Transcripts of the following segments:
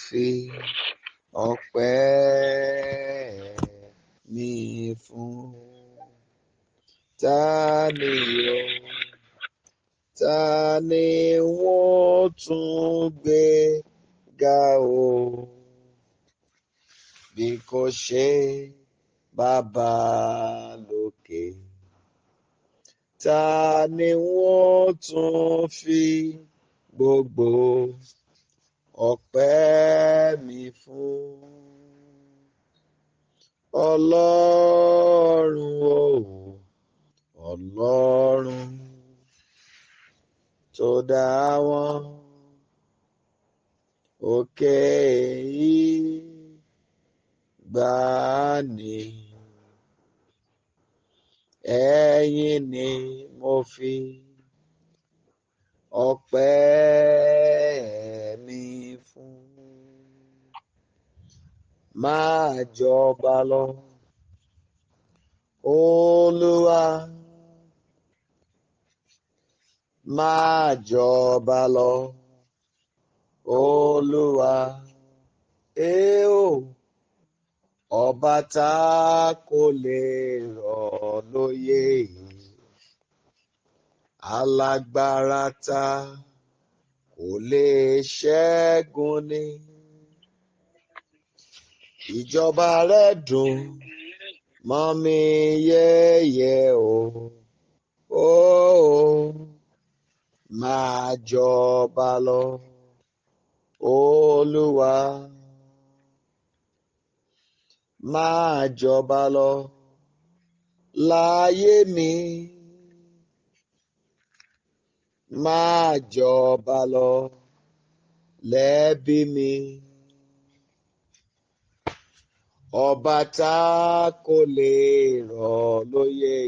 fi ọpẹ́ mi fún. Ta ni wọ́n tún gbé ga o bí kò ṣe Bàbá lókè? Ta ni wọ́n tún fi gbogbo ọpẹ́ mi fún? Ọlọ́run o, Ọlọ́run tó dá wọn òkè ìgbàanì, ẹ̀yin ni mo fi ọpẹ́ mi fún. Máa jọba lọ, Olúwa, máa jọba lọ, Olúwa, ọba tá kò lè rọ̀ lóyè, alágbára tá kò lè ṣẹ́gun ni. Ìjọba rẹ̀ dùn mọ́ mi yẹ́yẹ́ o, máa jọba lọ, Olúwa, máa jọba lọ láyé mi, máa jọba lọ lẹ́bí mi. Ọba tá kò lè rọ̀ lóyè,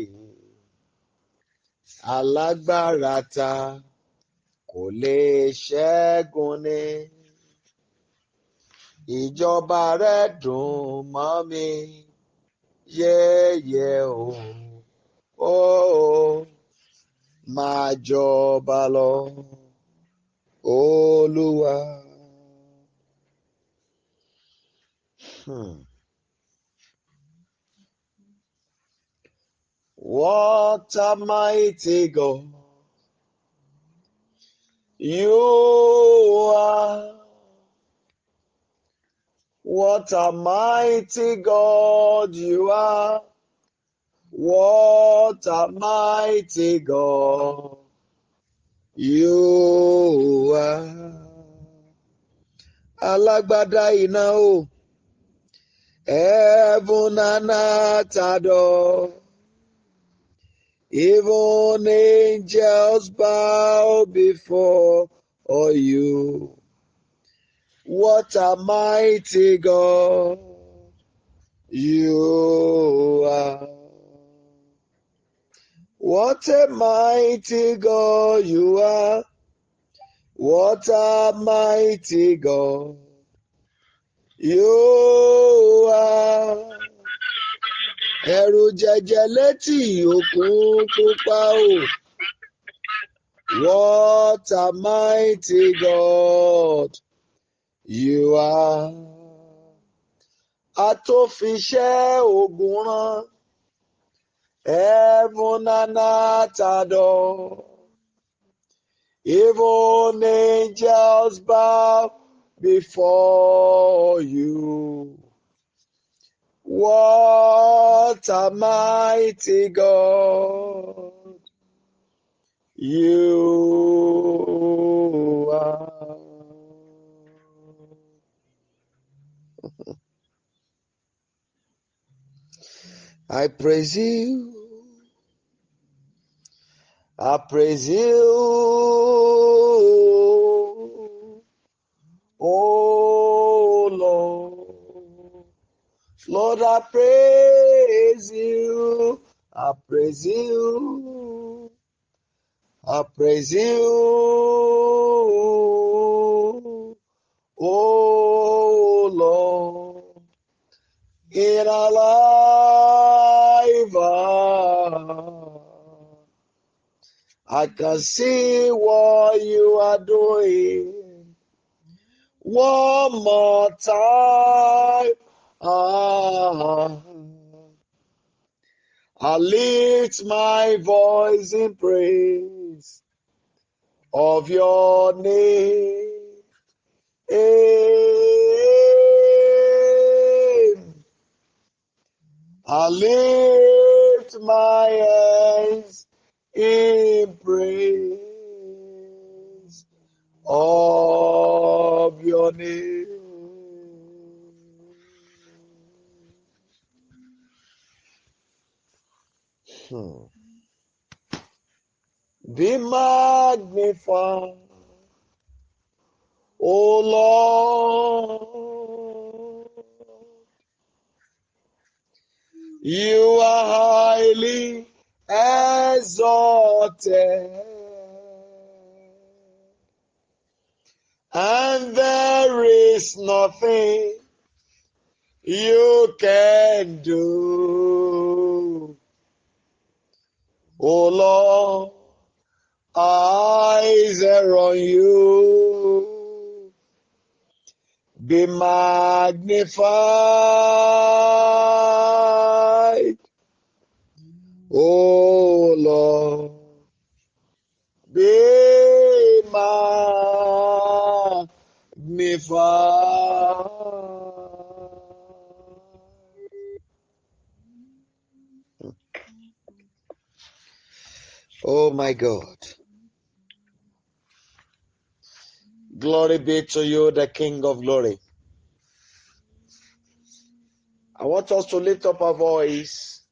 alágbára tá kò lè ṣẹ́gun ni. Ìjọba rẹ̀ dùn mọ́ mi yẹ́yẹ́ o, máa jọba lọ, Olúwa. What a mighty God you are. What a mighty God you are. What a mighty God you are. Alágbádá iná o, heaven and earth adore. Even angels bow before you. What a mighty God you are. What a mighty God you are. What a mighty God you are. Ẹ̀rù jẹ̀jẹ̀ létí òkun pupa o. What a mighty God you are. Atófiṣẹ́ ogun rán, heaven and earth adore. Even angels bow before you. What a mighty God you are. I praise you. I praise you. Oh Lord. Lord, I praise you. I praise you. I praise you. Oh Lord. In our life, I can see what you are doing. one more time. I lift my voice in praise of your name. I lift my hands in praise of your name. Be magnified, O Lord. You are highly exalted, and there is nothing you can do. O Lord, eyes are on you. Be magnified, O Lord. Be magnified. Oh my God. Glory be to you, the King of glory. I want us to lift up our voice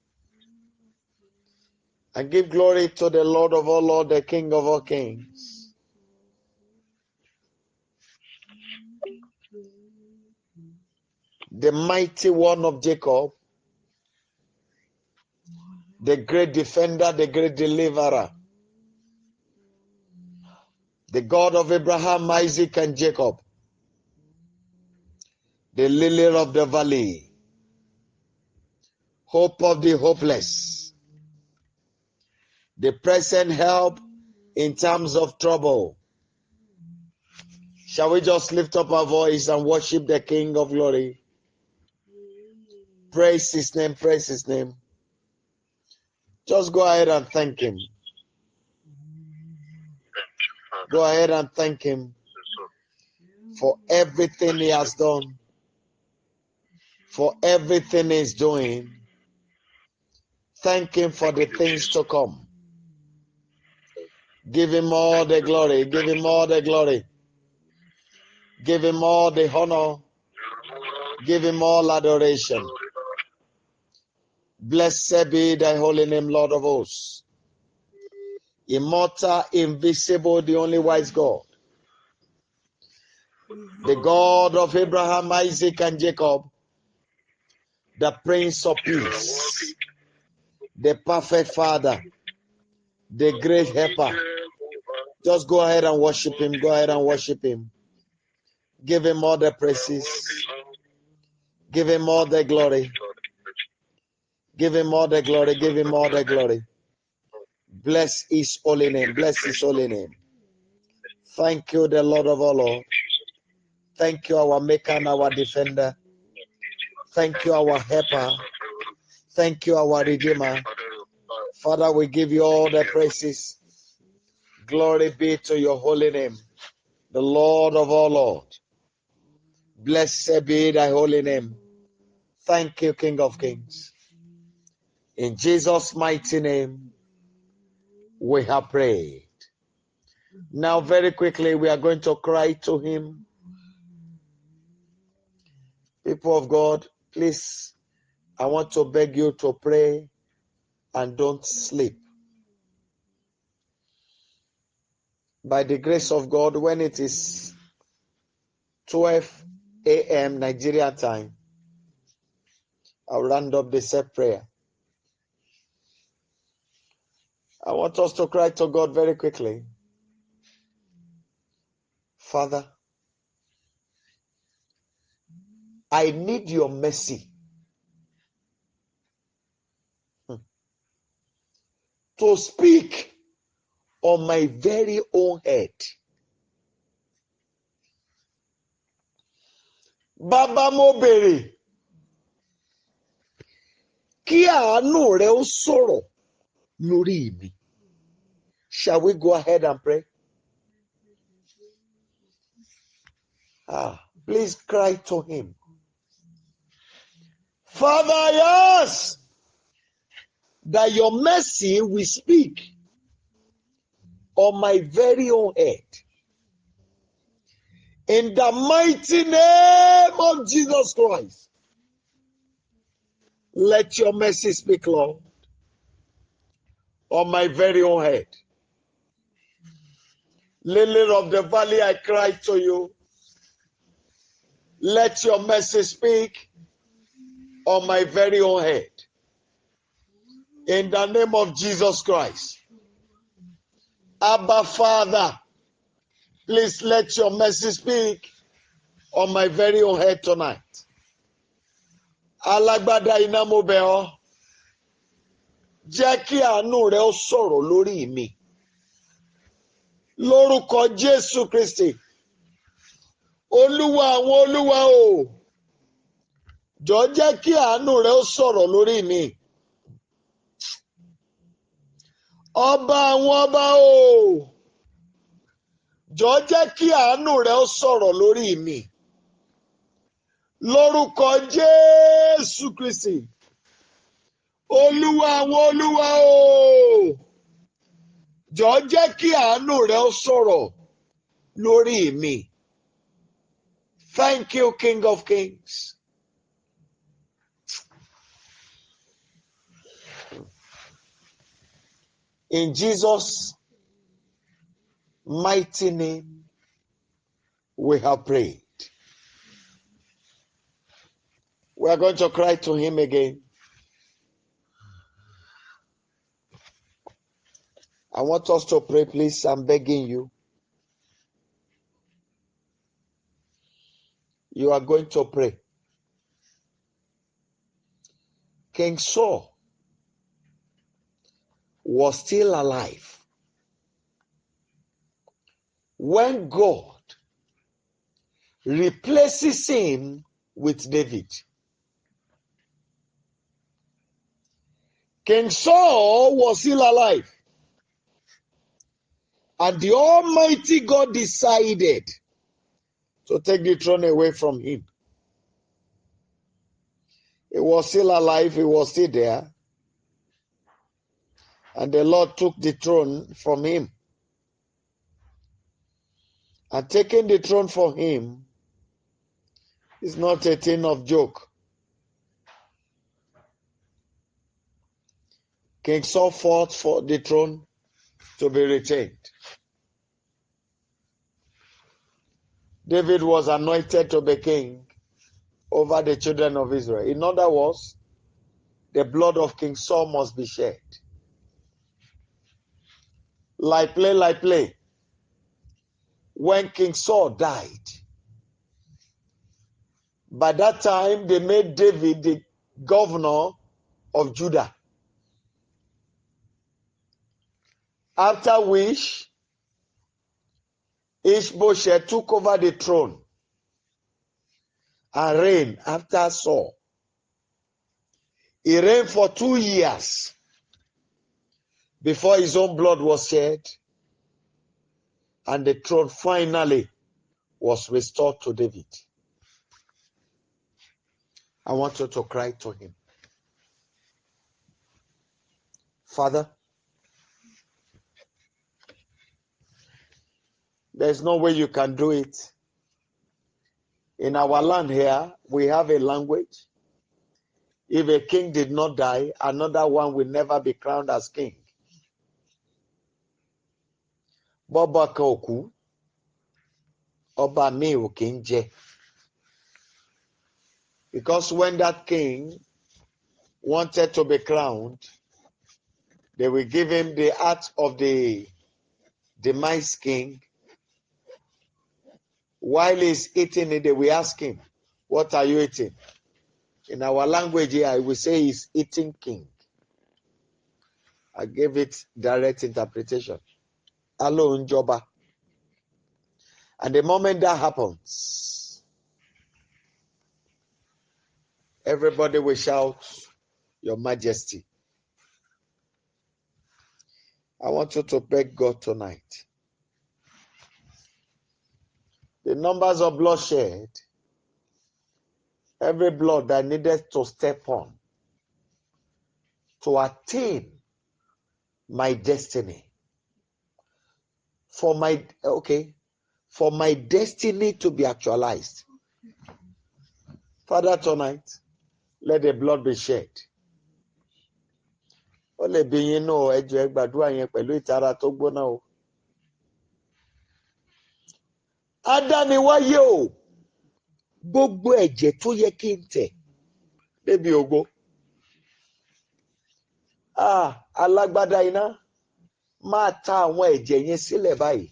and give glory to the Lord of all Lords, the King of all kings. The mighty one of Jacob, the great defender, the great deliverer, the God of Abraham, Isaac, and Jacob, the lily of the valley, hope of the hopeless, the present help in times of trouble. Shall we just lift up our voice and worship the King of glory? Praise his name, praise his name. Just go ahead and thank him. Go ahead and thank him for everything he has done, for everything he's doing. Thank him for the things to come. Give him all the glory. Give him all the glory. Give him all the honor. Give him all adoration. Blessed be thy holy name, Lord of hosts. Immortal, invisible, the only wise God. The God of Abraham, Isaac, and Jacob. The Prince of Peace. The perfect Father. The great helper. Just go ahead and worship him. Go ahead and worship him. Give him all the praises. Give him all the glory. Give him all the glory. Give him all the glory. Bless his holy name. Bless his holy name. Thank you, the Lord of all Lords. Thank you, our maker and our defender. Thank you, our helper. Thank you, our redeemer. Father, we give you all the praises. Glory be to your holy name, the Lord of all Lords. Blessed be thy holy name. Thank you, King of kings. In Jesus' mighty name, we have prayed. Now, very quickly, we are going to cry to him. People of God, please, I want to beg you to pray and don't sleep. By the grace of God, when it is 12 a.m. Nigeria time, I'll round up the set prayer. I want us to cry to God very quickly. Father, I need your mercy to speak on my very own head. Bàbá mo béèrè kí àánú rẹ ó sọ̀rọ̀ lórí mi. Shall we go ahead and pray? Please cry to him. Father, I ask that your mercy will speak on my very own head. In the mighty name of Jesus Christ, let your mercy speak, Lord, on my very own head. Lily of the valley, I cry to you. Let your mercy speak on my very own head. In the name of Jesus Christ. Abba, Father, please let your mercy speak on my very own head tonight. Alágbádá iná mo bẹ̀ ọ́, jẹ́ kí àánú rẹ ó sọ̀rọ̀ lórí mi. Lórúkọ Jésù Kristi, Olúwa àwọn olúwa o, jọ̀ọ́ jẹ́ kí àánú rẹ ó sọ̀rọ̀ lórí mi. Ọba àwọn ọba o, jọ̀ọ́ jẹ́ kí àánú rẹ ó sọ̀rọ̀ lórí mi. Lórúkọ Jésù Kristi, Olúwa àwọn olúwa o, jọ̀ọ́ jẹ́ kí àánú rẹ ó sọ̀rọ̀ lórí mi. Thank you, King of Kings. In Jesus' mighty name, we have prayed. We are going to cry to him again. I want us to pray, please. I'm begging you. You are going to pray. King Saul was still alive when God replaces him with David. King Saul was still alive, and the Almighty God decided to take the throne away from him. He was still alive, he was still there, and the Lord took the throne from him. And taking the throne from him is not a thing of joke. King Saul fought for the throne to be retained. David was anointed to be king over the children of Israel. In other words, the blood of King Saul must be shed. Like play. When King Saul died, by that time they made David the governor of Judah. After which, Ishbosheth took over the throne and reigned after Saul. He reigned for 2 years before his own blood was shed, and the throne finally was restored to David. I want you to cry to him. Father, there's no way you can do it. In our land here, we have a language. If a king did not die, another one will never be crowned as king. Baba Koku, Oba mi ò kí ń jẹ. Because when that king wanted to be crowned, they will give him the heart of the demise king. While he's eating it, they will ask him, what are you eating? In our language here, I will say he's eating king. I gave it direct interpretation. Alo Njoba. And the moment that happens, Everybody will shout, Your Majesty. I want you to beg God tonight. The numbers of bloodshed, every blood that needed to step on to attain my destiny, for my destiny to be actualized. Father, tonight, let the blood be shed. Ó lè bí yín náà ẹ jọ̀ọ́ ẹ gbàdúrà yẹn pẹ̀lú ìtara tó gbóná o. Adániwáyé o, gbogbo ẹ̀jẹ̀ tó yẹ kí n tẹ̀ débi ògo. Alágbádá iná máa ta àwọn ẹ̀jẹ̀ yẹn sílẹ̀ báyìí.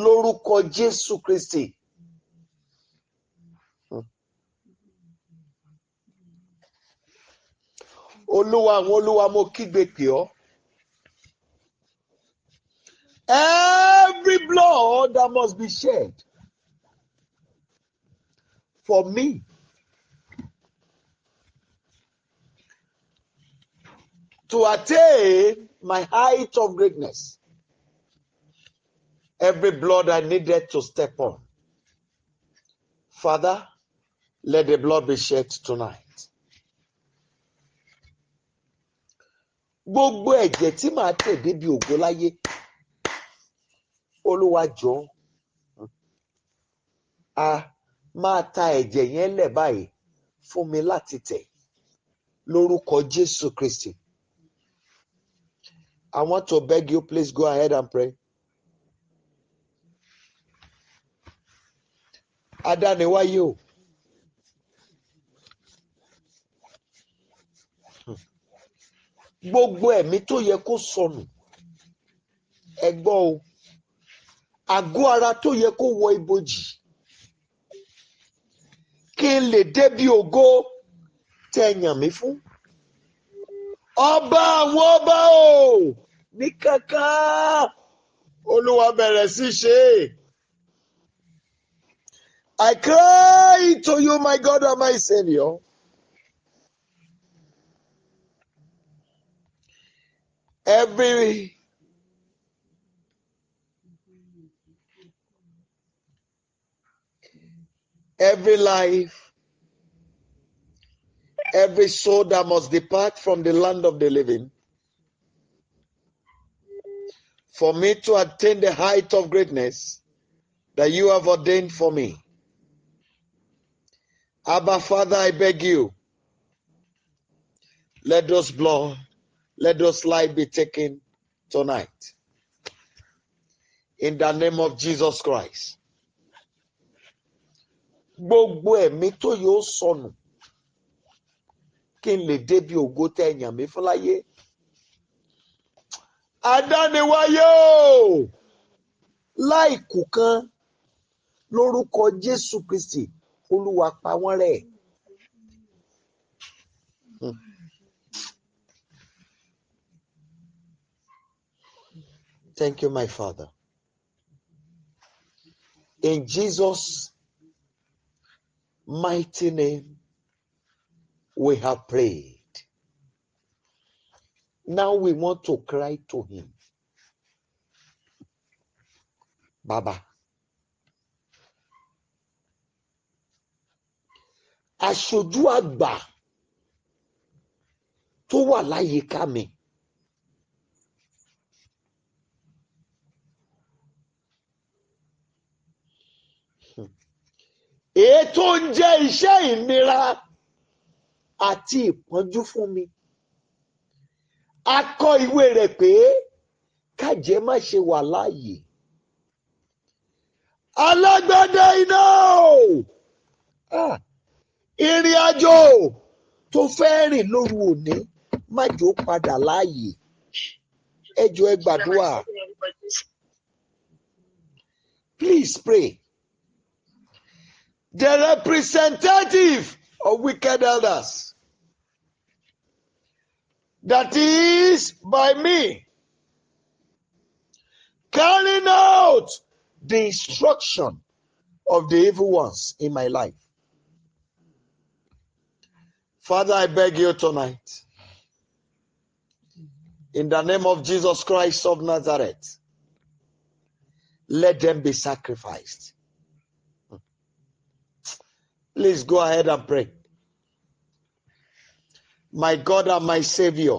Lórúkọ Jésù Kristi. Olúwa àwọn olúwa mo kígbe pè ọ́. Every blood that must be shed for me to attain my height of greatness. Every blood I needed to step on. Father, let the blood be shed tonight. Gbogbo ẹ̀jẹ̀ tí màá tẹ̀ débi ògo láyé. Olúwa jọ̀ọ́. Máa ta ẹ̀jẹ̀ yẹn lẹ̀ báyìí fún mi láti tẹ̀. Lórúkọ Jésù Kristi. I want to beg you, please go ahead and pray. Adániwáyé o. Gbogbo ẹ̀mí tó yẹ kó sọnù. Ẹ gbọ́ o. Àgọ́ ara tó yẹ kó wọ ibojì. Kí n lè débi ògo tẹ́ yàn mí fún. Ọba àwọn ọba o. Ní kankan. Olúwa bẹ̀rẹ̀ sí ṣe. I cry to you, my God and my Savior. Every life, every soul that must depart from the land of the living, for me to attain the height of greatness that you have ordained for me. Abba, Father, I beg you, let those blood, let those lives be taken tonight. In the name of Jesus Christ. Gbogbo ẹ̀mí tó yóò sọnù kí n lè débi ògo tẹ́ yàn mí fún láyé. Adániwáyé o, láìkù kan lórúkọ Jésù Kristi, Olúwa pa wọ́n rẹ́. Thank you, my Father. In Jesus' mighty name, we have prayed. Now we want to cry to him. Baba. Aṣojú àgbà tó wà láyìíká mi. Ètò ń jẹ́ iṣẹ́ ìnira àti ìpọ́njú fún mi. A kọ ìwé rẹ̀ pé kájẹ́ má ṣe wà láàyè. Alágbádá iná o. Ìrìn àjò tó fẹ́ rìn lóru òní má jò padà láàyè. Ẹ jọ̀ọ́ ẹ gbàdúrà. Please pray. The representative of wicked elders, that is by me, carrying out the instruction of the evil ones in my life. Father, I beg you tonight, in the name of Jesus Christ of Nazareth, let them be sacrificed. Please go ahead and pray. My God and my Savior,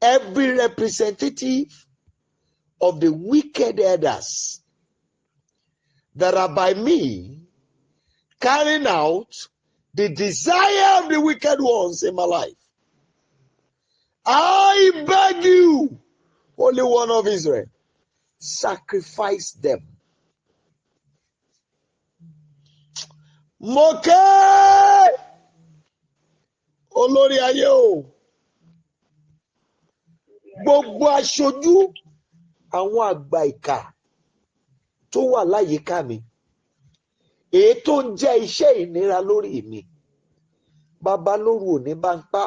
every representative of the wicked elders that are by me carrying out the desire of the wicked ones in my life, I beg you, Holy One of Israel, sacrifice them. Moke olórí ayé o, gbogbo aṣojú àwọn àgbà ìkà tó wà láyìíká mi, èyí tó ń jẹ́ iṣẹ́ ìnira lórí mi, bàbá lóru òní bá ń pa.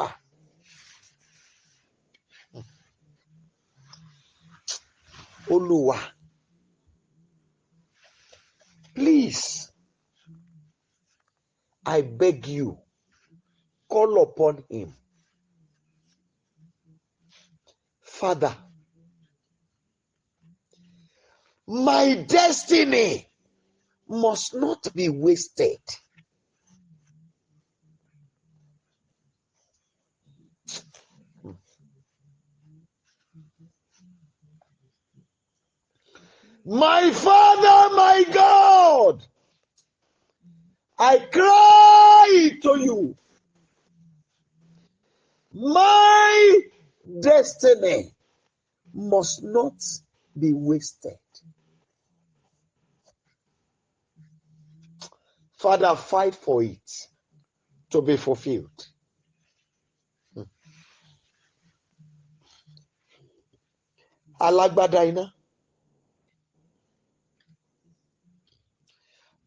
Olúwa, please, I beg you, call upon him. Father, my destiny must not be wasted. My Father, my God, I cry to you. My destiny must not be wasted. Father, fight for it to be fulfilled. Alágbádá iná.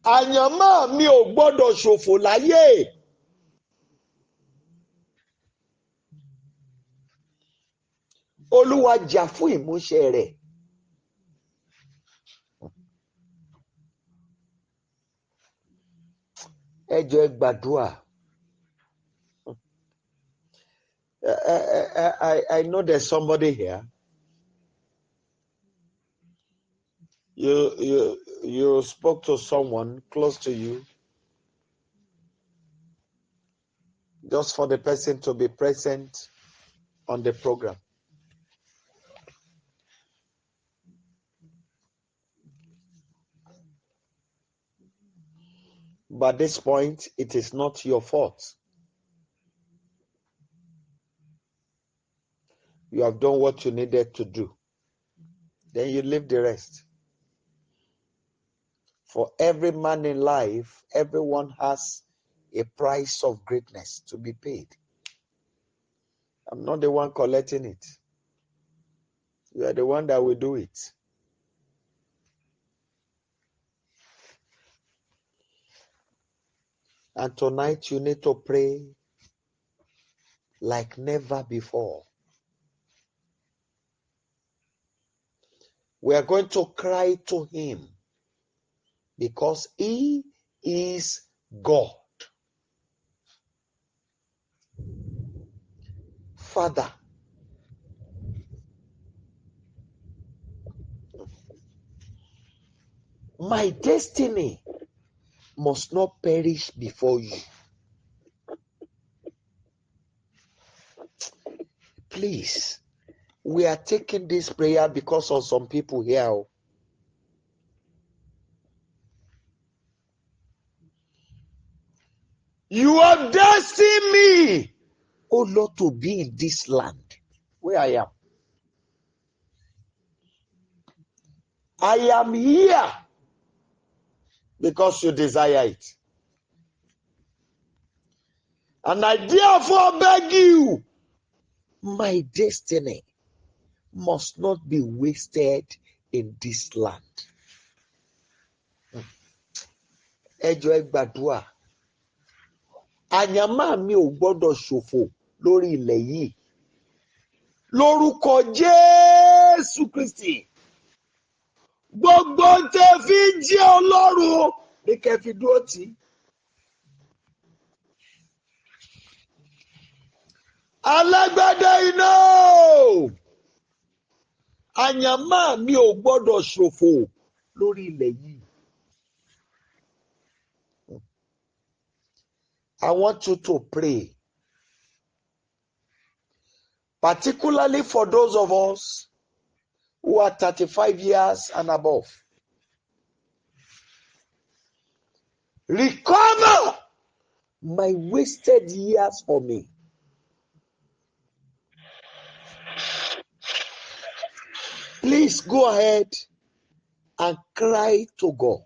Àyànmọ́ mi ò gbọ́dọ̀ ṣòfò láyé. Olúwa jà fún ìmúṣẹ rẹ̀. Ẹ jọ̀ọ́ ẹ gbàdúrà. I know there's somebody here. You spoke to someone close to you just for the person to be present on the program. But at this point, it is not your fault. You have done what you needed to do. Then you leave the rest. For every man in life, everyone has a price of greatness to be paid. I'm not the one collecting it. You are the one that will do it. And tonight you need to pray like never before. We are going to cry to him because he is God. Father, my destiny must not perish before you. Please, we are taking this prayer because of some people here. You have destined me, oh Lord, to be in this land where I am. I am here because you desire it. And I therefore beg you, my destiny must not be wasted in this land. Ẹ jọ̀ọ́ ẹ gbàdúrà. Àyànmọ́ mi ò gbọ́dọ̀ ṣòfò lórí ilẹ̀ yìí. Lórúkọ Jésù Kristi. Gbogbo tẹ́ fi ń jẹ́ Ọlọ́run ní kẹ́ fi dúró tì. Alágbádá iná. Àyànmọ́ mi ò gbọ́dọ̀ ṣòfò lórí ilẹ̀ yìí. I want you to pray, particularly for those of us who are 35 years and above. Recover my wasted years for me. Please go ahead and cry to God.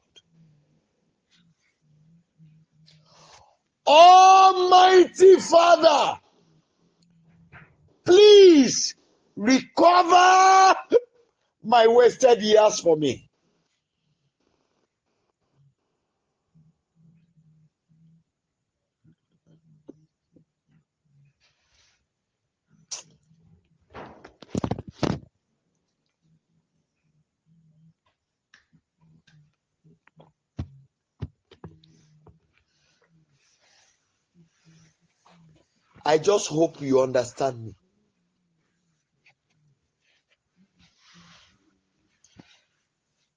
Almighty Father, please recover my wasted years for me. I just hope you understand me.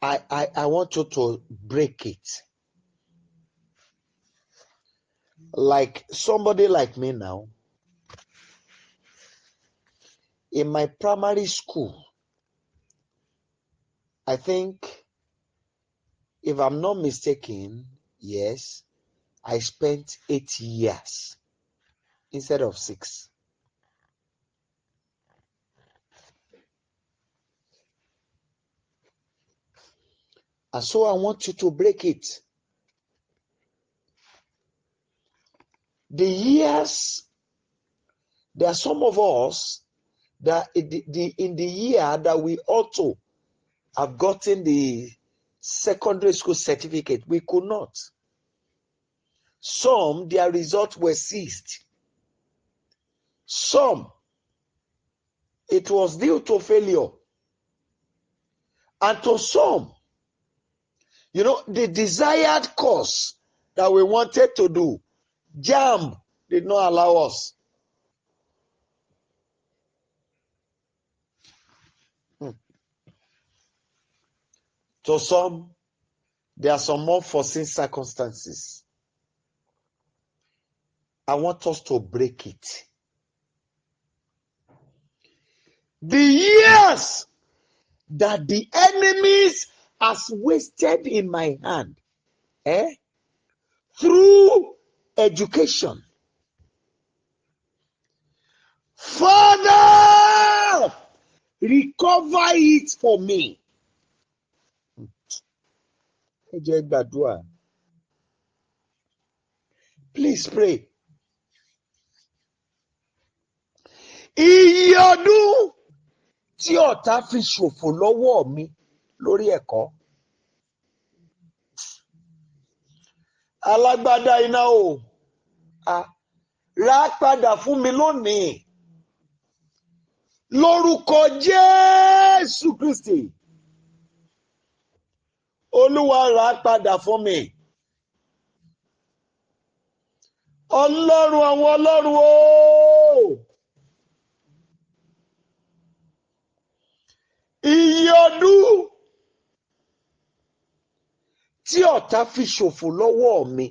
I want you to break it. Like somebody like me now, in my primary school, I think, if I'm not mistaken, yes, I spent 8 years instead of 6. And so I want you to break it. The years, there are some of us that in the year that we ought to have gotten the secondary school certificate, we could not. Some, their results were seized. Some, it was due to failure. And to some, the desired course that we wanted to do, JAMB did not allow us. To some, there are some unforeseen circumstances. I want us to break it. The years that the enemies has wasted in my hand, through education. Father, recover it for me. Please pray. Iye ọdún tí ọ̀tá fi ṣòfò lọ́wọ́ mi lórí ẹ̀kọ́. Alágbádá iná o, rà padà fún mi lónìí. Lórúkọ Jésù Kristi. Olúwa rà padà fún mi. Ọlọ́run àwọn ọlọ́run o. Iye ọdún tí ọ̀tá fi ṣòfò lọ́wọ́ mi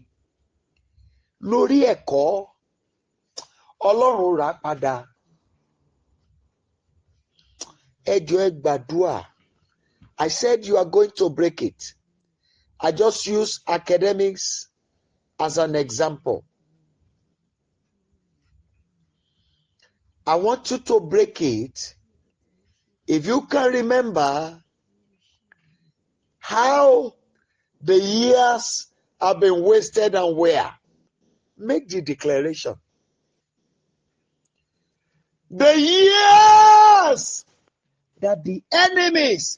lórí ẹ̀kọ́, Ọlọ́run rà padà. Ẹ jọ̀ọ́ ẹ gbàdúrà. I said you are going to break it. I just use academics as an example. I want you to break it. If you can remember how the years have been wasted and where, make the declaration. The years that the enemies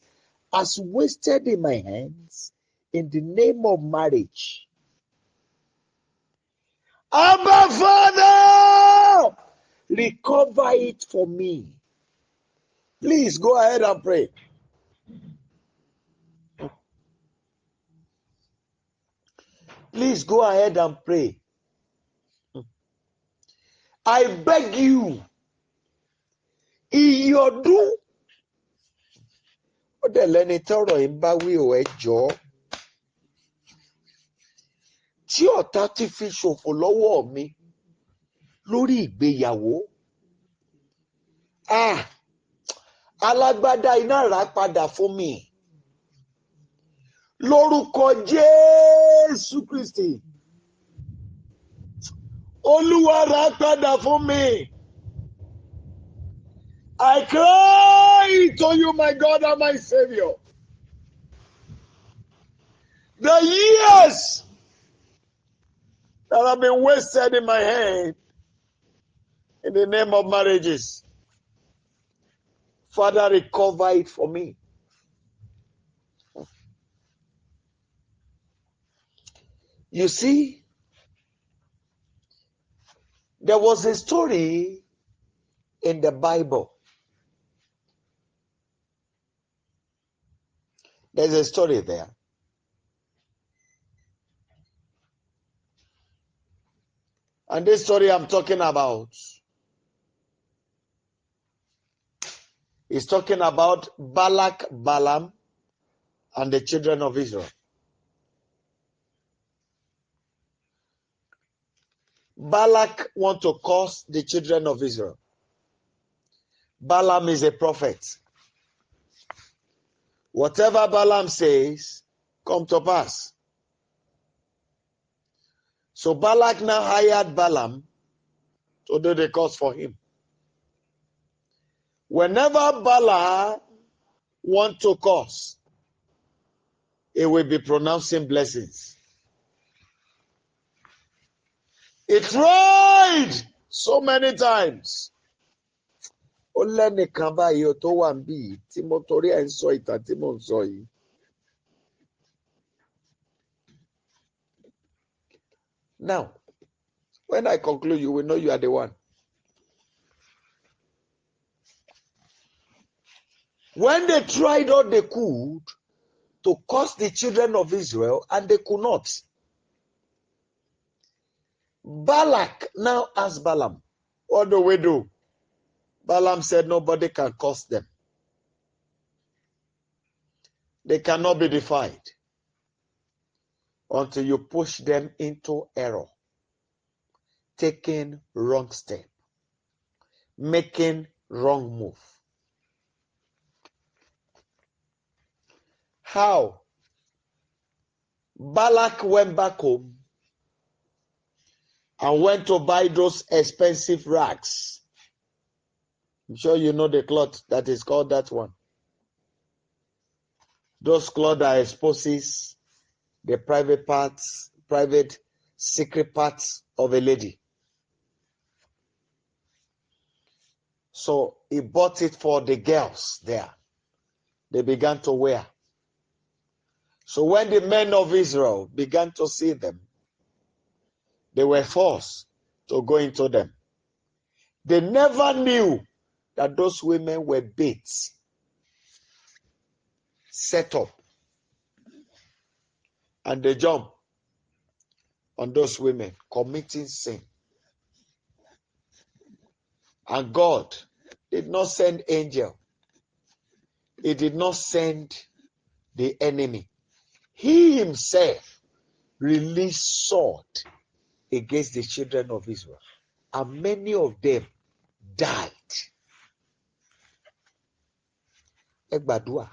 has wasted in my hands in the name of marriage. Abba Father, recover it for me. Please go ahead and pray. Please go ahead and pray. I beg you, iye ọdún ó dẹ̀ lẹ́ni tọ́rọ̀ yìí ń bá wí ò ẹ jọ̀ọ́ tí ọ̀tá ti fi ṣòfò lọ́wọ́ mi lórí ìgbéyàwó alágbádá iná rà padà fún mi lórúkọ Jésù Kristi. Olúwa rà padà fún mi. I cry to you, my God and my Savior. The years that have been wasted in my hand in the name of marriages, Father, recover it for me. You see, there was a story in the Bible. There's a story there. And this story I'm talking about is talking about Balak, Balaam, and the children of Israel. Balak wants to curse the children of Israel. Balaam is a prophet. Whatever Balaam says, come to pass. So Balak now hired Balaam to do the curse for him. Whenever Balaam wants to curse, he will be pronouncing blessings. He tried so many times. Ó lẹ́nìkan báyìí tó wà níbí tí mo torí ẹ̀ ń sọ ìtàn tí mo ń sọ yìí. Now, when I conclude, you will know you are the one. When they tried all they could to curse the children of Israel, and they could not, Balak now asked Balaam, what do we do? Balaam said nobody can curse them. They cannot be defied until you push them into error, taking wrong step, making wrong move. How? Balak went back home and went to buy those expensive rags. I'm sure you know the cloth that is called that one. Those clothes that exposes the private parts, private secret parts of a lady. So he bought it for the girls there. They began to wear. So when the men of Israel began to see them, they were forced to go into them. They never knew that those women were baits set up, and they jump on those women committing sin. And God did not send angel. He did not send the enemy. He himself released sword against the children of Israel, and many of them died. Ẹ gbàdúrà.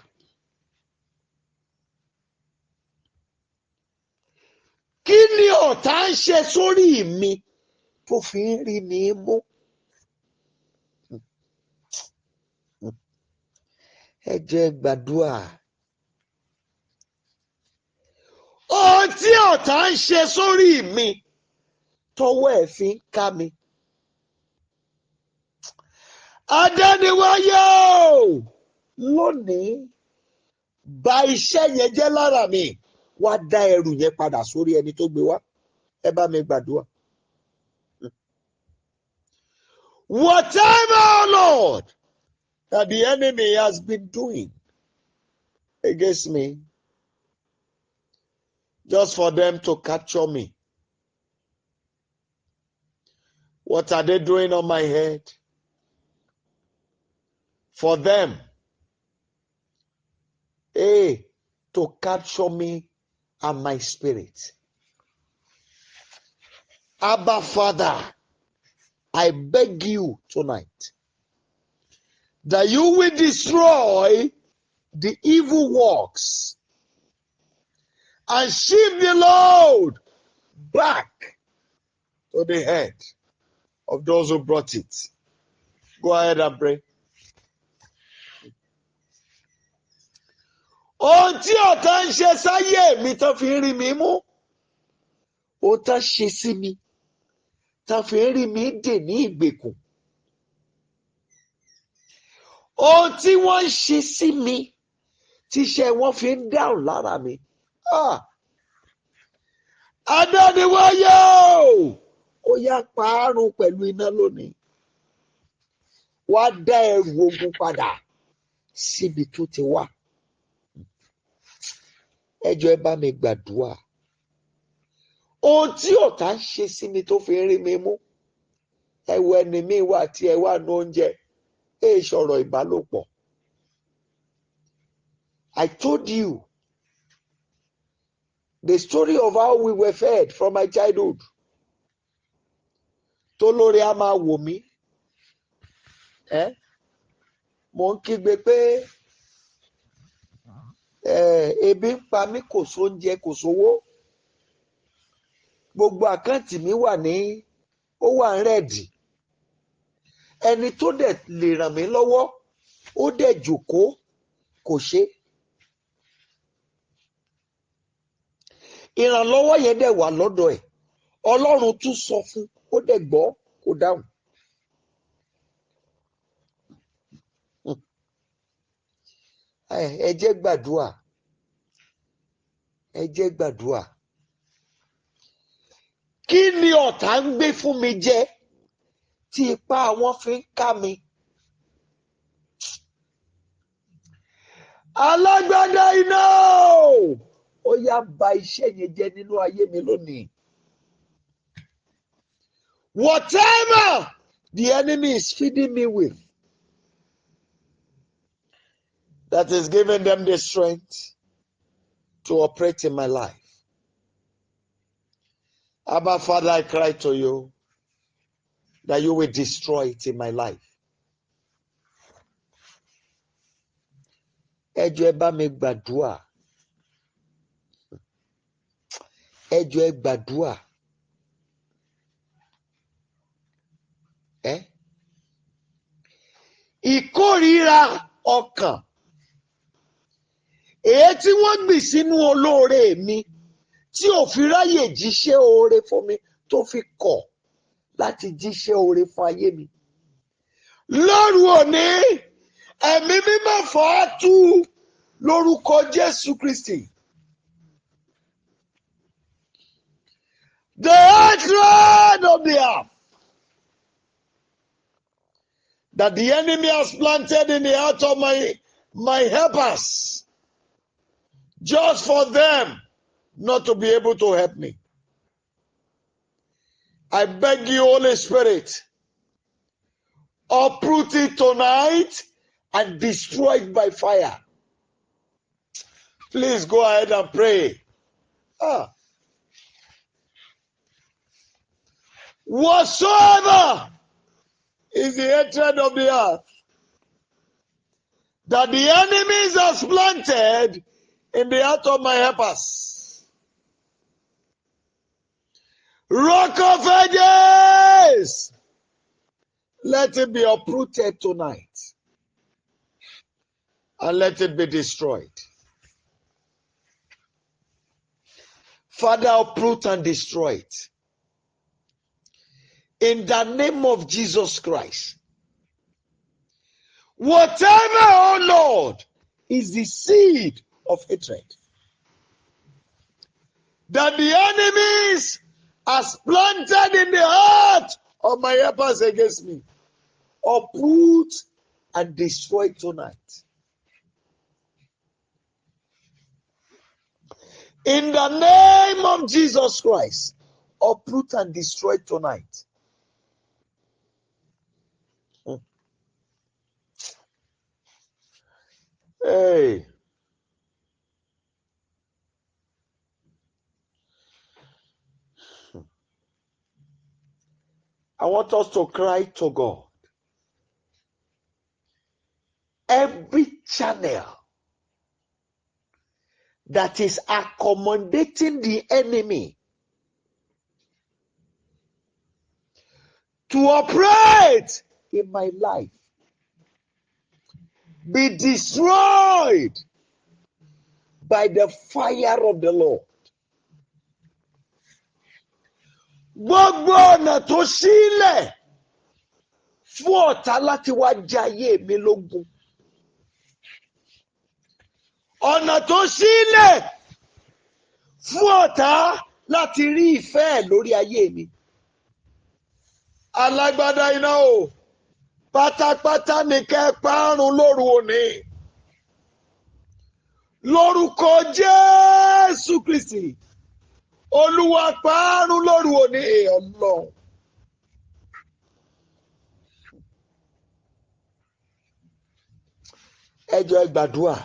Kí ni ọ̀tá ń ṣe sórí mi tó fi ń rí mi mú? Ẹ jẹ́ gbàdúrà. Ohun tí ọ̀tá ń ṣe sórí mi tọwọ́ ẹ̀ fi ń ká mi. Adániwáyé o! Lónìí, bà iṣẹ́ yẹn jẹ́ lára mi. Wá dá ẹrù yẹn padà sórí ẹni tó gbé wá. Ẹ bá mi gbàdúrà. Whatever, oh Lord, that the enemy has been doing against me, just for them to capture me. What are they doing on my head? for them, to capture me and my spirit. Abba, Father, I beg you tonight that you will destroy the evil works and shift the load back to the head of those who brought it. Go ahead and pray. Ohun tí ọ̀tá ń ṣe sáyé mi tán fi ń rí mi mú, ohun tán ṣe sí mi tán fi ń rí mi dè ní ìgbèkùn, ohun tí wọ́n ń ṣe sí mi tíṣẹ́ wọn fi ń dáhùn lára mi. Adániwáyé ó yá parun pẹ̀lú iná lónìí. Wá dá ẹrù ogun padà síbi tó ti wá. Ẹ jọ̀ọ́ ẹ bá mi gbàdúrà. Ohun tí ọ̀tá ń ṣe sí mi tó fi ń rí mi mú, ẹwọ ẹni mi wà tí ẹ wà ní oúnjẹ, ṣọ̀rọ̀ ìbálòpọ̀. I told you the story of how we were fed from my childhood. Tó lórí a máa wò mí. Mo ń kígbe pé ebi ń pa mí, kò sóúnjẹ, kò sówó. Gbogbo àkáǹtì mi wà ń rẹ̀dì. Ẹni tó dẹ̀ lè ràn mí lọ́wọ́, ó dẹ̀ jókòó, kò ṣe. Ìrànlọ́wọ́ yẹn dẹ̀ wà lọ́dọ̀ ẹ̀. Ọlọ́run tún sọ fún, ó dẹ̀ gbọ́, kò dáhùn. Ẹ jẹ́ gbàdúrà. Ẹ jẹ́ gbàdúrà. Kí ni ọ̀tá ń gbé fún mi jẹ tí ipá wọn fi ń ká mi? Alágbádá iná ó yá bà iṣẹ́ yẹn jẹ́ nínú ayé mi lónìí. Whatever the enemy is feeding me with, that is giving them the strength to operate in my life. Abba, Father, I cry to you that you will destroy it in my life. Ẹ jọ̀ọ́ ẹ bá mi gbàdúrà. Ẹ jọ̀ọ́ ẹ gbàdúrà. Ìkórìíra ọkàn èyí tí wọ́n gbìn sínú olóore mi tí ò fi ráyè jíṣẹ́ oore fún mi, tó fi kọ̀ láti jíṣẹ́ oore fún ayé mi. Lóru òní, ẹ̀mí mímọ́ fọ́ á tú lórúkọ Jésù Kristi. The hatred of the earth that the enemy has planted in the heart of my helpers, just for them not to be able to help me. I beg you, Holy Spirit, uproot it tonight and destroy it by fire. Please go ahead and pray. Whatsoever is the hatred of the earth that the enemies has planted in the heart of my helpers, Rock of Ages, let it be uprooted tonight and let it be destroyed. Father, uproot and destroy it. In the name of Jesus Christ. Whatever, oh Lord, is the seed of hatred that the enemies has planted in the heart of my helpers against me, uproot and destroy tonight. In the name of Jesus Christ, uproot and destroy tonight. Hey. I want us to cry to God. Every channel that is accommodating the enemy to operate in my life be destroyed by the fire of the Lord. Gbogbo ọ̀nà tó sílẹ̀ fún ọ̀tá láti wá jayé mi lógun. Ọ̀nà tó sílẹ̀ fún ọ̀tá láti rí ìfẹ́ lórí ayé mi. Alágbádá iná o, pátápátá ni kẹ́ parun lóru òní. Lórúkọ Jésù Kristi, Olúwa parun lóru òní Ọlọ́run. Ẹ jọ̀ọ́ ẹ gbàdúrà.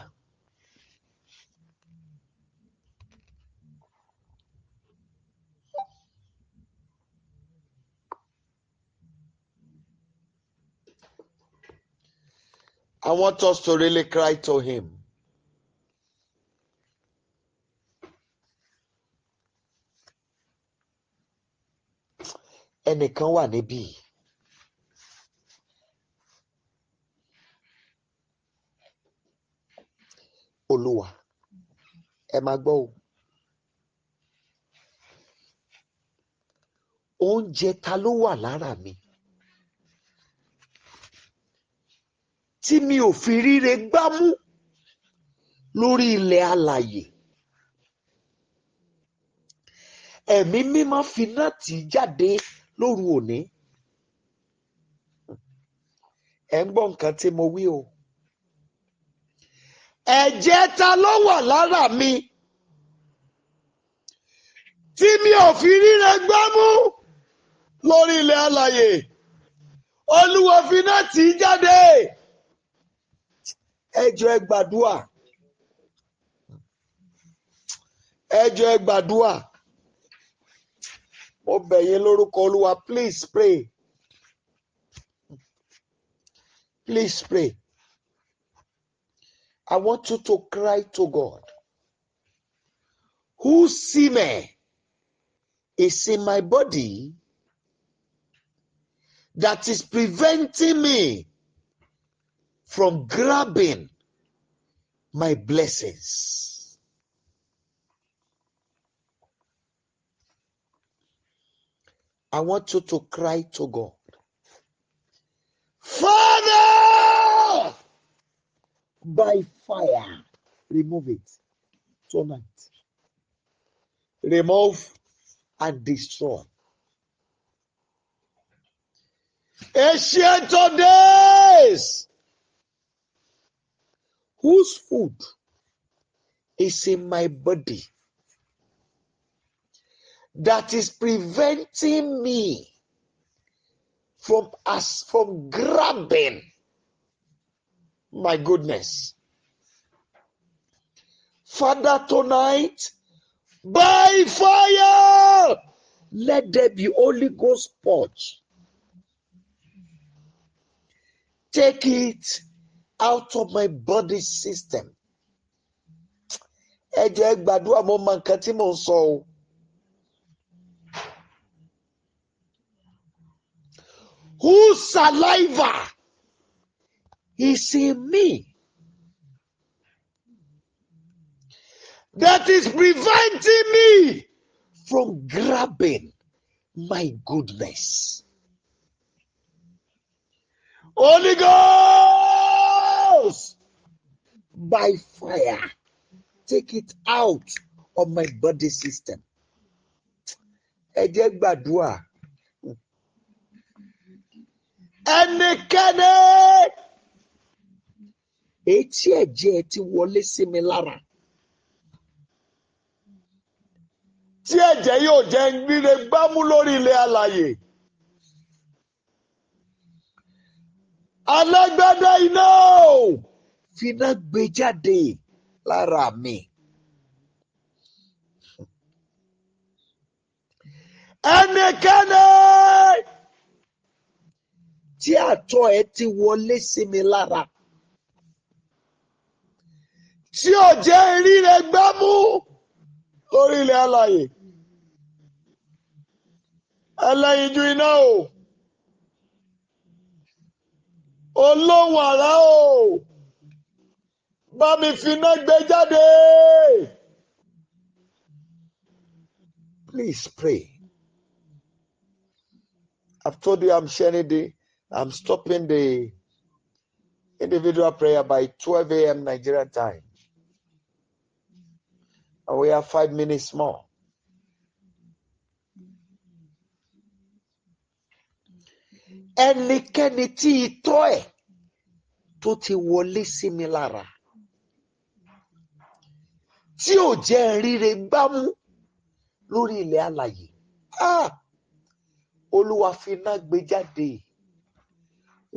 I want us to really cry to him. Ẹnìkan wà níbí. Olúwa, ẹ máa gbọ́ o. Oúnjẹ ta ló wà lára mi tí mi ò fi ríre gbámú lórí ilẹ̀ alààyè? Ẹ̀mí mímọ́ fi náà tì jáde lóru òní. Ẹ ń gbọ́ nǹkan tí mo wí o. Ẹ̀jẹ̀ ta ló wà lára mi tí mi ò fi ríre gbámú lórí ilẹ̀ alààyè? Olúwa fi náà tì jáde. Ẹ jọ̀ọ́ ẹ gbàdúrà. Ẹ jọ̀ọ́ ẹ gbàdúrà. Mo bẹ̀ yín lórúkọ Olúwa, please pray. Please pray. I want you to cry to God. Whose semen is in my body that is preventing me from grabbing my blessings? I want you to cry to God. Father, by fire, remove it tonight. Remove and destroy. Ancient of days, whose food is in my body that is preventing me from grabbing my goodness. Father, tonight, by fire, let there be Holy Ghost purge. Take it out of my body system. Ẹ jọ̀ọ́ ẹ gbàdúrà, mo mọ nǹkan tí mo ń sọ o. Whose saliva is in me that is preventing me from grabbing my goodness? Holy Ghost, by fire, take it out of my body system. Ẹ jẹ́ gbàdúrà. Ẹnikẹ́ni etí ẹ̀jẹ̀ ti wọlé sí mi lára, tí ẹ̀jẹ̀ yóò jẹ́ ríre gbámú lórí ilẹ̀ alààyè. Alágbádá iná, finá gbé jáde lára mi. Ẹnikẹ́ni tí àtọ̀ ẹ ti wọlé sí mi lára, tí ò jẹ́ ríre gbámú lórí ilẹ̀ alààyè, ẹlẹ́yinjú iná o, olóhùn àrá o, bá mi finá gbé jáde. Please pray. I've told you I'm stopping the individual prayer by 12 a.m. Nigerian time. And we have 5 minutes more. Ẹnikẹ́ni tí itọ́ ẹ̀ tó ti wọlé sí mi lára, tí ò jẹ́ ríre gbámú lórí ilẹ̀ alààyè, Olúwa finá gbé jáde,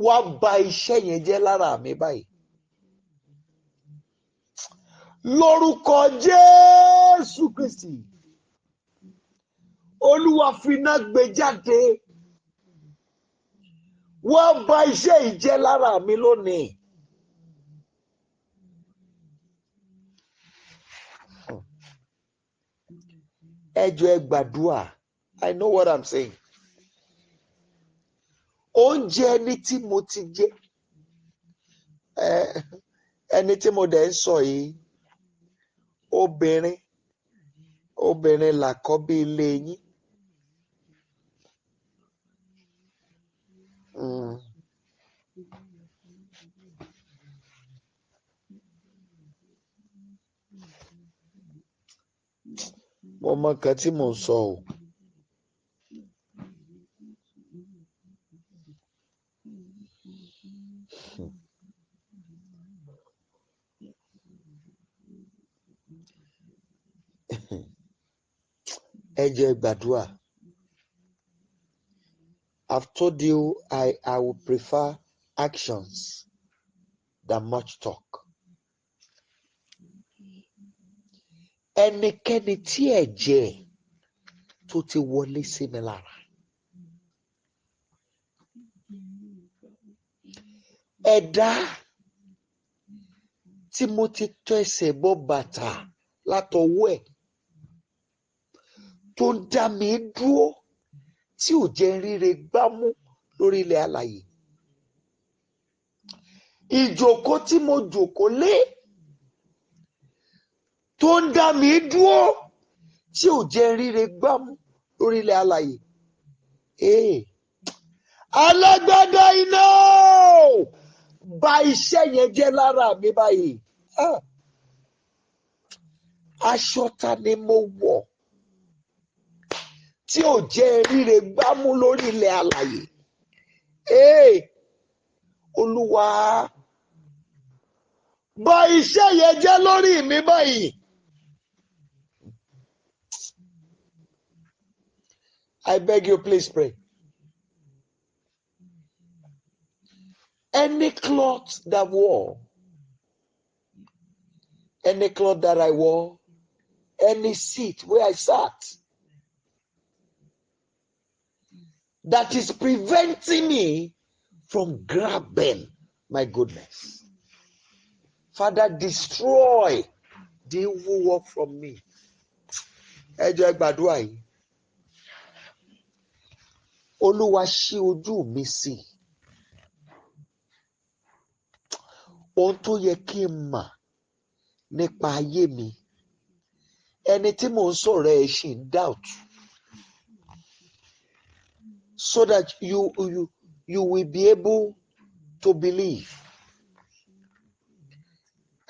wá bà iṣẹ́ yẹn jẹ́ lára mi báyìí. Lórúkọ Jésù Kristi, Olúwa finá gbé jáde, wá bà iṣẹ́ yìí jẹ́ lára mi lónìí. Ẹ jọ̀ọ́ ẹ gbàdúrà. I know what I'm saying. Oúnjẹ ẹni tí mo ti jẹ, ẹni tí mo dẹ̀ ń sọ yìí, obìnrin làkọ́bí ilé yín. Mo mọ nǹkan tí mò ń sọ o. Ẹ jẹ́ gbàdúrà. I've told you I would prefer actions than much talk. Ẹnikẹ́ni tí ẹ̀jẹ̀ tó ti wọlé sí mi lára, ẹ̀dá tí mo ti tọ́ ẹsẹ̀ bọ́ bàtà látọwọ́ ẹ̀, tó ń dá mi dúró, tí ò jẹ́ ríre gbámú lórí ilẹ̀ alààyè. Ìjókòó tí mo jókòó lé, tó ń dá mi dúró, tí ò jẹ́ ríre gbámú lórí ilẹ̀ alààyè. Alágbádá iná bà iṣẹ́ yẹn jẹ́ lára mi báyìí. Aṣọ ta ni mo wọ̀ tí ò jẹ́ ríre gbámú lórí ilẹ̀ alààyè? Olúwa, bà iṣẹ́ yẹn jẹ́ lórí mi báyìí. I beg you, please pray. Any cloth that I wore, any seat where I sat, that is preventing me from grabbing my goodness. Father, destroy the evil work from me. Ẹ jọ̀ọ́ ẹ gbàdúrà yìí. Olúwa ṣí ojú mi sí ohun tó yẹ kí n mọ̀ nípa ayé mi. Ẹni tí mò ń sọ̀rọ̀ ẹ̀ ṣì ń doubt. So that you will be able to believe.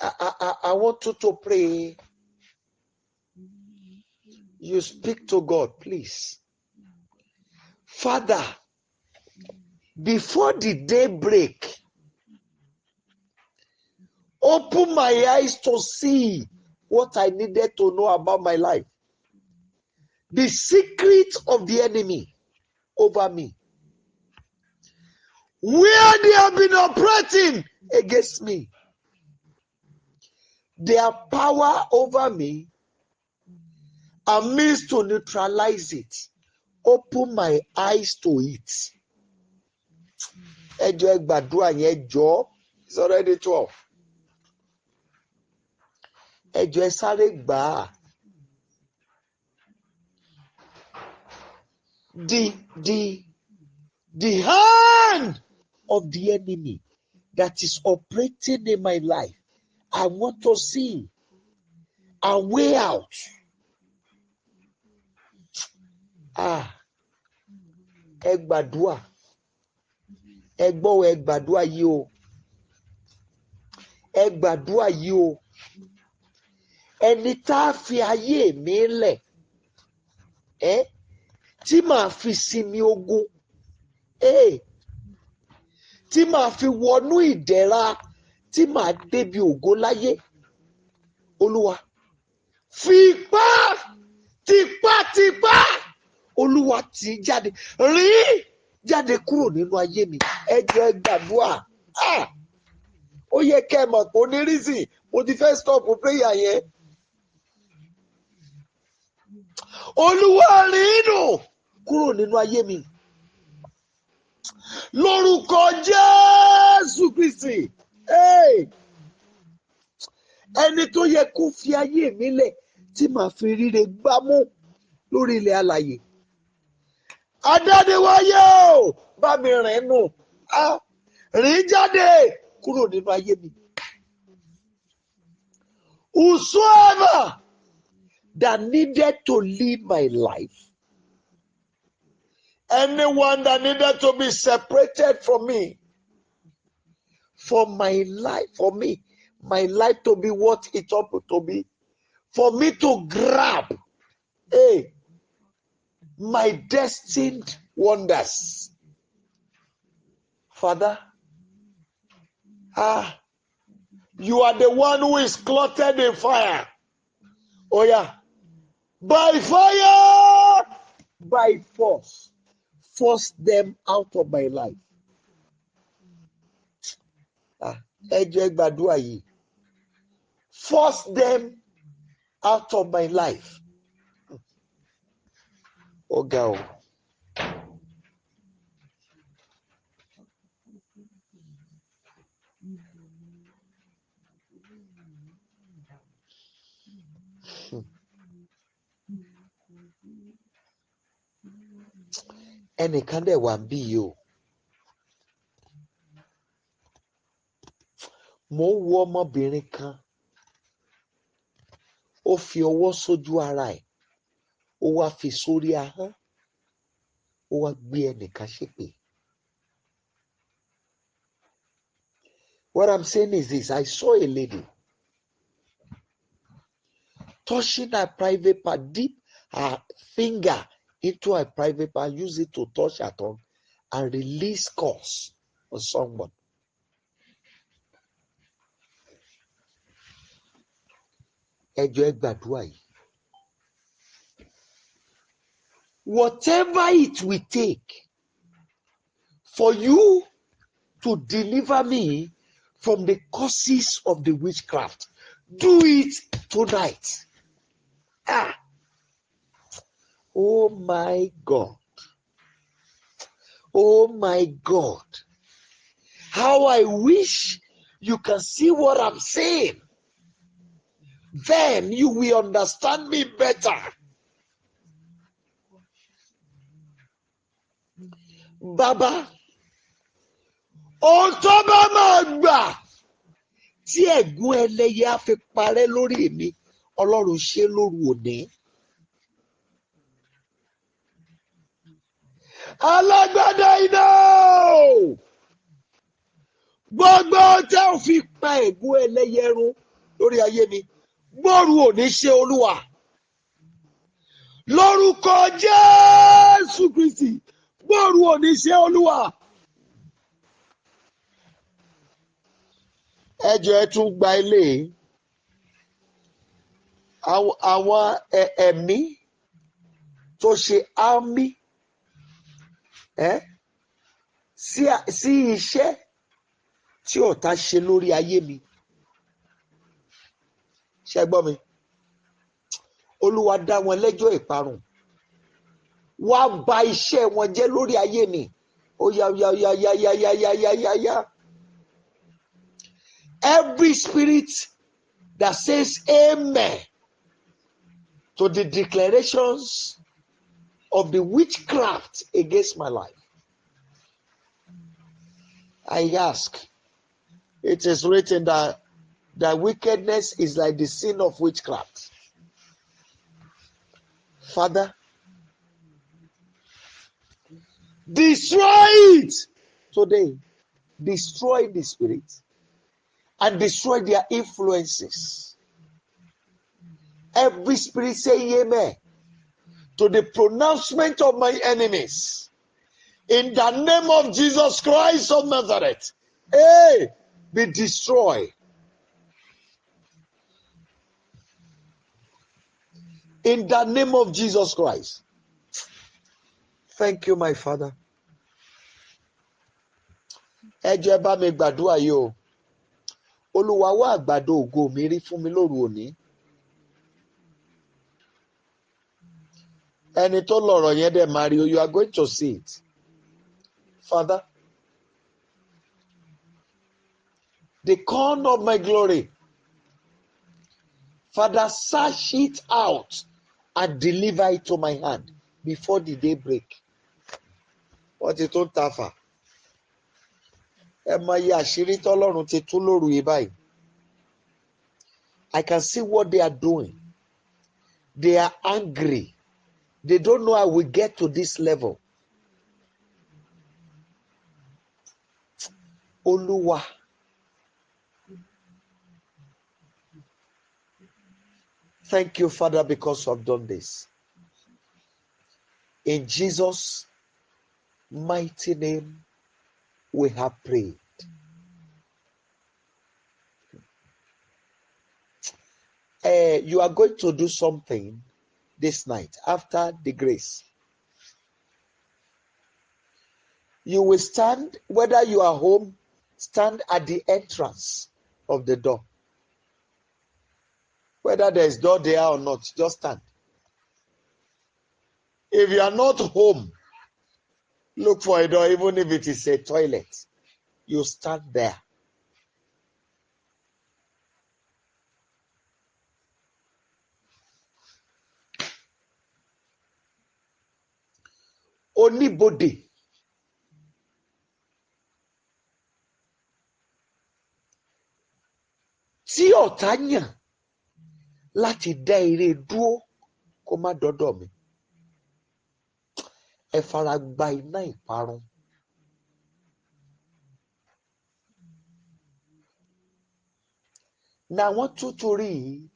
I want you to pray. You speak to God, please. Father, before the day break, open my eyes to see what I needed to know about my life. The secret of the enemy over me. Where they have been operating against me. their power over me and means to neutralize it. Open my eyes to it. Ẹjọ́ ẹ gbàdúrà yẹn ẹjọ́. It's already 12. Ẹjọ́ ẹ sáré gbà á. The hand of the enemy that is operating in my life, I want to see a way out. Ẹ gbàdúrà. Ẹ gbọ́ ẹ gbàdúrà yìí o. Ẹ gbàdúrà yìí o. Ẹni tá a fi ayé mi lẹ̀, tí màá fi sinmi ogun, tí màá fi wọnú ìdẹ̀ra, tí màá débi ògo láyé. Olúwa, fi tipátipá, Olúwa tì í jáde, rìn jáde kúrò nínú ayé mi. Ẹ jẹ́ ẹ gbàdúrà. Ó yẹ kẹ́ ẹ mọ̀ pé onírísì mo ti fẹ́ stop prayer yẹn. Olúwa rìn nù kúrò nínú ayé mi. Lórúkọ Jésù Kristi. Ẹni tó yẹ kó fi ayé mi lẹ̀ tí màá fi ríre gbámú lórí ilẹ̀ alààyè. Adániwáyé o, bá mi rìn nù. Rìn jáde kúrò nínú ayé mi. Whosoever that needed to live my life, anyone that needed to be separated from me, for my life, for me, my life to be what it ought to be, for me to grab my destined wonders. Father, you are the one who is clothed in fire. Oh yeah. By fire, by force, force them out of my life. Ẹ jẹ́ gbàdúrà yìí. Force them out of my life. Ọ̀gá o. Ẹnìkan dẹ̀ wà bí yìí o. Mo ń wo ọmọbìnrin kan. Ó fi ọwọ́ sójú ara ẹ̀. Ó wá fi sórí ahọ́n. Ó wá gbé ẹnìkan ṣépè. What I'm saying is this. I saw a lady touching her private part, dip her finger into her private part, use it to touch her tongue and release curse on someone. Ẹ jọ̀ọ́ ẹ gbàdúrà yìí. Whatever it will take for you to deliver me from the curses of the witchcraft, do it tonight. Oh my God. Oh my God. How I wish you can see what I'm saying. Then you will understand me better. Baba, ohun tó bá máa gbà tí ẹ̀gún ẹlẹ́yẹ á fi parẹ́ lórí mi, Ọlọ́run ṣe lóru òní. Alágbádá iná, gbogbo tẹ́ ò fi pa ẹ̀gún ẹlẹ́yẹ run lórí ayé mi, gbóru òní ṣe Olúwa. Lórúkọ Jésù Kristi, gbóru òní ṣe Olúwa. Ẹ jọ̀ọ́ ẹ tún gba ilé. Àwọn ẹ̀mí tó ṣe ámì sí iṣẹ́ tí ọ̀tá ṣe lórí ayé mi. Ṣé gbọ́ mi? Olúwa dá wọn lẹ́jọ́ ìparun. Wá bà iṣẹ́ wọn jẹ́ lórí ayé mi. Ó yá. Every spirit that says amen to the declarations of the witchcraft against my life, I ask, it is written that wickedness is like the sin of witchcraft. Father, destroy it today. Destroy the spirit and destroy their influences. Every spirit say amen to the pronouncement of my enemies. In the name of Jesus Christ of Nazareth, hey, be destroyed. In the name of Jesus Christ. Thank you, my Father. Ẹ jẹ́ bá mi gbàdúrà yìí o. Olúwa wá àgbàdo ògo mi rí fún mi lóru òní. Ẹni tó lọ̀rọ̀ yẹn dẹ̀ máa rí o, you are going to see it. Father, the corn of my glory, Father, search it out and deliver it to my hand before the day break. Wọ́n ti tó ń tafà. Ẹ mọ iye àṣírí tọ́lọ́run ti tú lóru yìí báyìí. I can see what they are doing. They are angry. They don't know how we get to this level. Olúwa. Thank you, Father, because you have done this. In Jesus' mighty name, we have prayed. You are going to do something this night after the grace. You will stand, whether you are home, stand at the entrance of the door. Whether there is door there or not, just stand. If you are not home, look for a door, even if it is a toilet. You stand there. Oníbodè tí ọ̀tá yàn láti dá ire dúró kó má dọ́dọ̀ mi, ẹ fara gba iná ìparun. Now I want you to read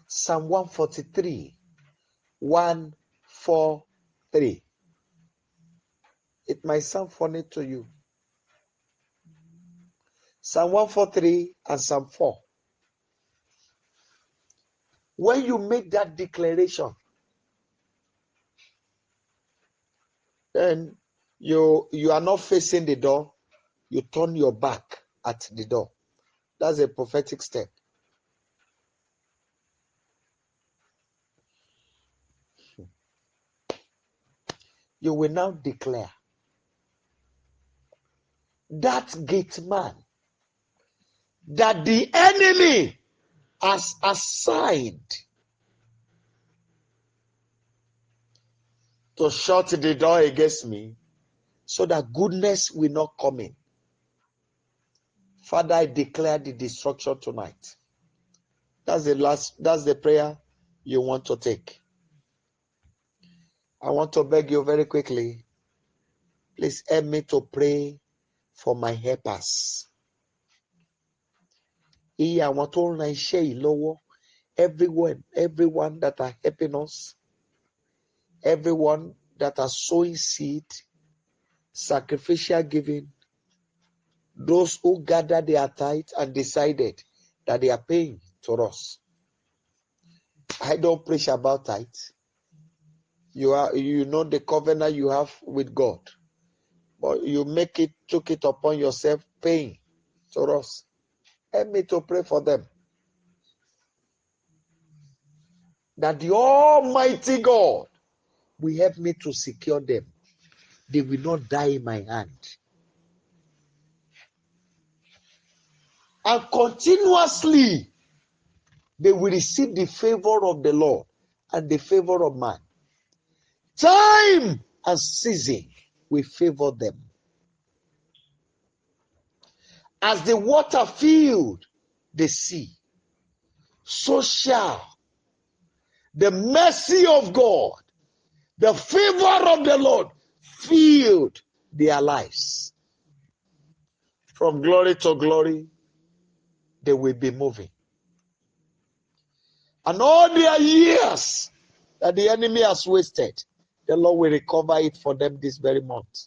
Psalm 143, 143. It might sound funny to you. Psalm 143 and Psalm 4. When you make that declaration, then you are not facing the door, you turn your back at the door. That's a prophetic step. You will now declare that gate man that the enemy has assigned to shut the door against me so that goodness will not come in. Father, I declare the destruction tonight. That's the prayer you want to take. I want to beg you very quickly, please help me to pray for my helpers. Iye àwọn tó ń ran iṣẹ́ yìí lọ́wọ́, everyone that are helping us, everyone that are sowing seed, sacrificial giving, those who gathered their tithe and decided that they are paying to us. I don't preach about tithe. You know the covenant you have with God, but you took it upon yourself paying to us. Help me to pray for them. That the Almighty God will help me to secure them. They will not die in my hand. And continuously, they will receive the favor of the Lord and the favor of man. Time and season will favor them. As the water filled the sea, so shall the mercy of God, the favor of the Lord, filled their lives. From glory to glory, they will be moving. And all their years that the enemy has wasted, the Lord will recover it for them this very month.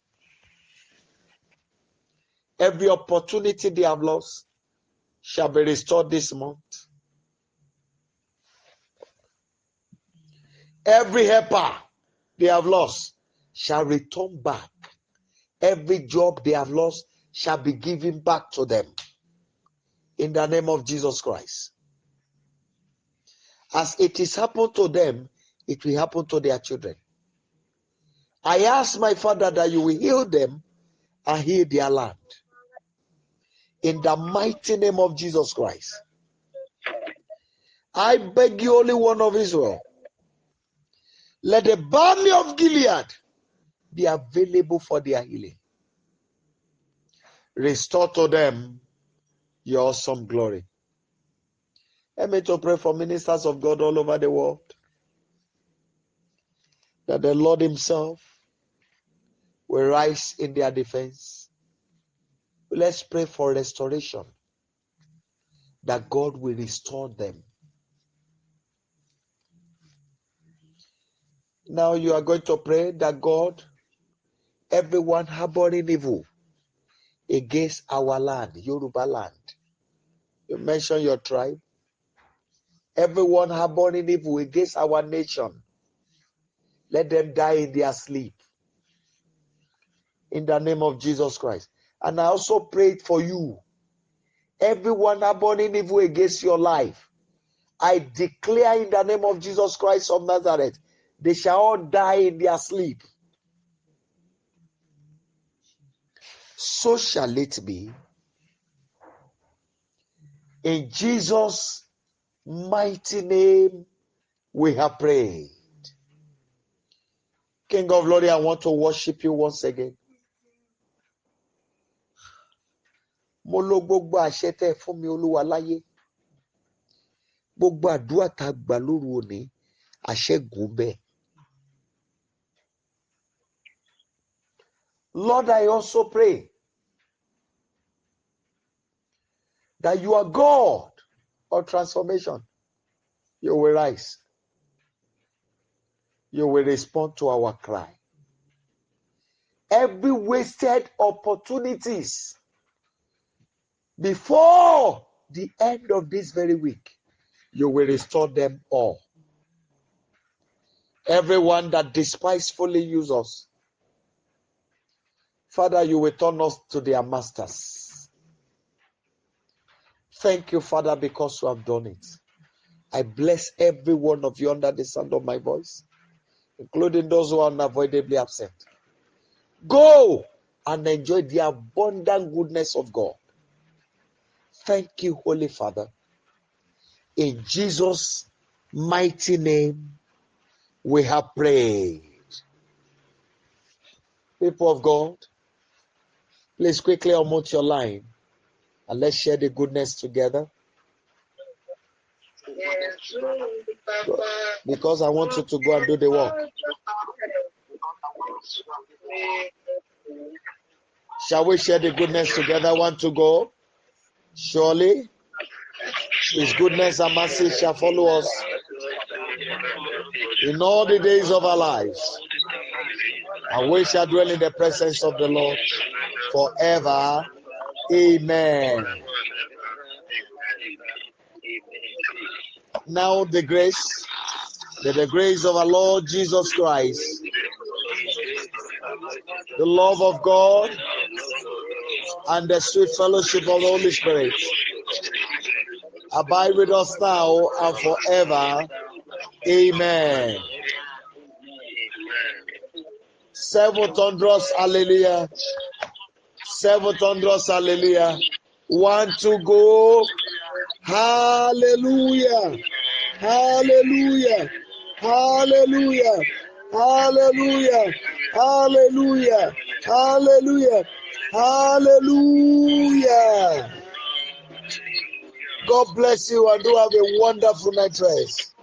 Every opportunity they have lost shall be restored this month. Every helper they have lost shall return back. Every job they have lost shall be given back to them. In the name of Jesus Christ. As it is happened to them, it will happen to their children. I ask my Father that you will heal them and heal their land. In the mighty name of Jesus Christ. I beg you, Holy One of Israel, let the balm of Gilead be available for their healing. Restore to them your awesome glory. Let me to pray for ministers of God all over the world, that the Lord himself will rise in their defense. Let's pray for restoration, that God will restore them. Now you are going to pray that God, everyone harboring evil against our land, Yoruba land. You mention your tribe. Everyone harboring evil against our nation, let them die in their sleep. In the name of Jesus Christ. And I also prayed for you. Everyone harboring evil against your life, I declare in the name of Jesus Christ of Nazareth, they shall all die in their sleep. So shall it be. In Jesus' mighty name, we have prayed. King of glory, I want to worship you once again. Mo lo gbogbo àṣẹ tẹ́ fún mi Olúwa láyé. Gbogbo àdúrà tá a gbà lóru òní, àṣẹ gùn bẹ́ẹ̀. Lord, I also pray that you are God of transformation. You will rise. You will respond to our cry. Every wasted opportunities before the end of this very week, you will restore them all. Everyone that despisefully uses us, Father, you will turn us to their masters. Thank you, Father, because you have done it. I bless every one of you under the sound of my voice, including those who are unavoidably absent. Go and enjoy the abundant goodness of God. Thank you, Holy Father. In Jesus' mighty name, we have prayed. People of God, please quickly unmute your line and let's share the goodness together. Because I want you to go and do the work. Shall we share the goodness together? Want to go? Surely his goodness and mercy shall follow us in all the days of our lives, and we shall dwell in the presence of the Lord forever. Amen. Now the grace of our Lord Jesus Christ, the love of God, and the sweet fellowship of the Holy Spirit abide with us now and forever. Amen. Seven thunderous hallelujah. Seven thunderous hallelujah. 1, 2, go. Hallelujah. Hallelujah. Hallelujah. Hallelujah. Hallelujah. Hallelujah. Hallelujah. God bless you and do have a wonderful night rest.